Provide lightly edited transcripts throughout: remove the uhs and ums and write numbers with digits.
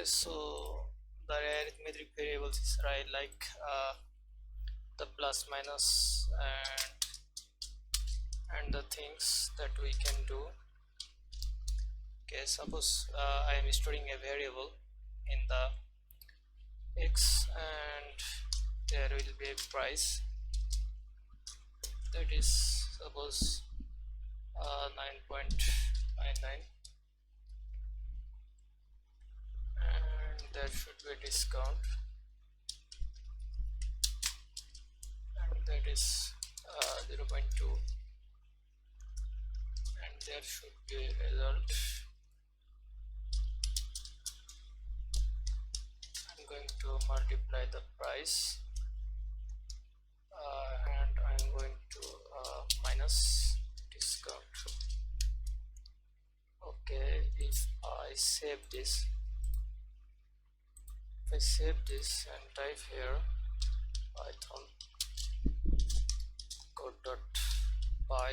Okay, so the arithmetic variables is right, like the plus minus and the things that we can do. Okay, suppose I am storing a variable in the x and there will be a price, that is suppose 9.99, and there should be a discount, and that is 0.2, and there should be a result. I'm going to multiply the price and I'm going to minus discount. Okay, if I save this, and type here python code.py,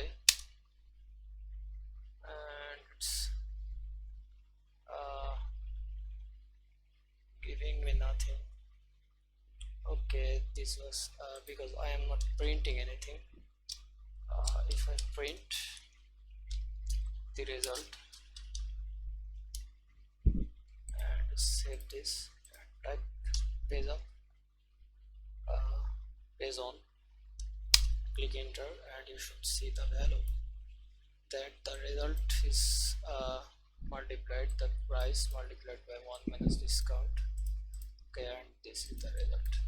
and it's giving me nothing. Okay, this was because I am not printing anything. If I print the result and save this and type page up, page on, click enter, and you should see the value that the result is multiplied, the price multiplied by 1 minus discount. Okay, and this is the result.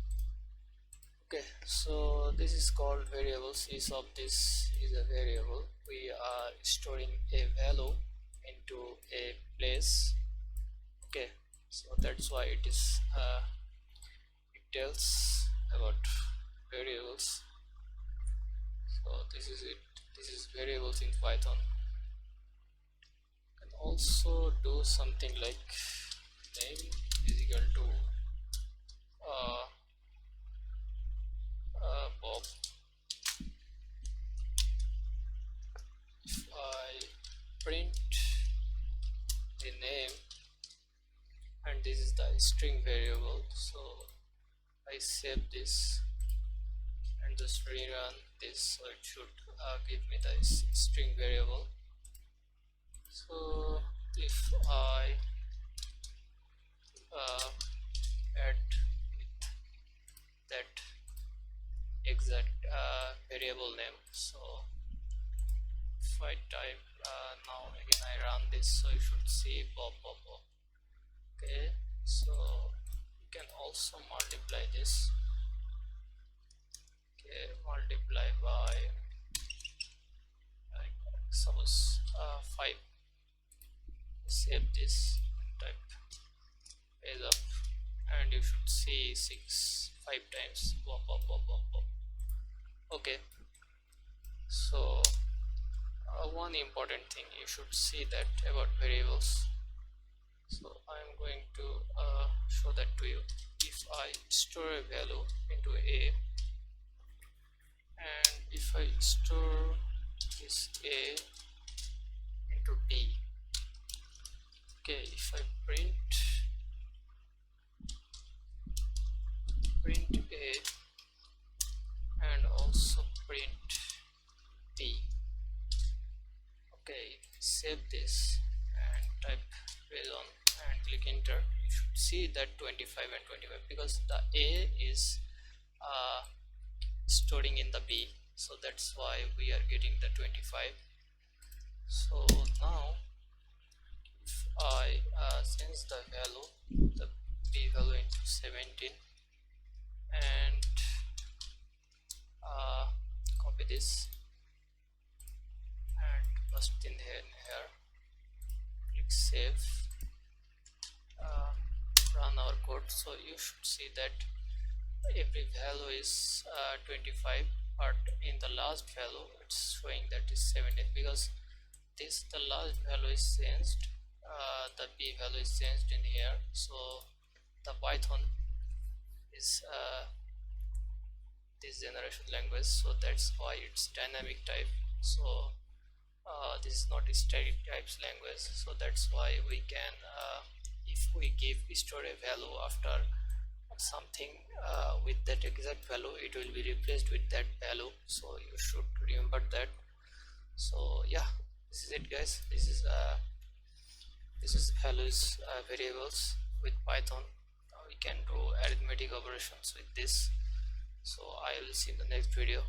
Okay, so this is called variables. Each of this is a variable. We are storing a value into a place. Okay, so that's why it is it tells about variables. So this is it. This is variables in Python. And also do something like name is equal to Bob. If I print the name, and this is the string variable, so I save this and just rerun this, so it should give me the string variable. So if I add that exact variable name, so if I type now again I run this, so you should see Bob. Okay, so you can also multiply this. Okay, multiply by suppose 5. Save this and type page up, and you should see 5 times Bob. Okay, so one important thing you should see that about variables, so I am going to show that to you. If I store a value into a, and if I store this a into d, okay, if I print a and also print d, okay, save this and type page on and click enter, you should see that 25 and 25, because the a is storing in the b, so that's why we are getting the 25. So now if I change the value, the b value into 17, and copy this and paste in here, click save, run our code. So you should see that every value is 25, but in the last value it's showing that is 17, because this the last value is changed, the b value is changed in here. So the Python is this generation language, so that's why it's dynamic type. So this is not a static types language, so that's why we can if we we give store a value after something with that exact value, it will be replaced with that value, so you should remember that. So yeah, this is it guys. This is values variables with Python. We can do arithmetic operations with this. So I will see you in the next video.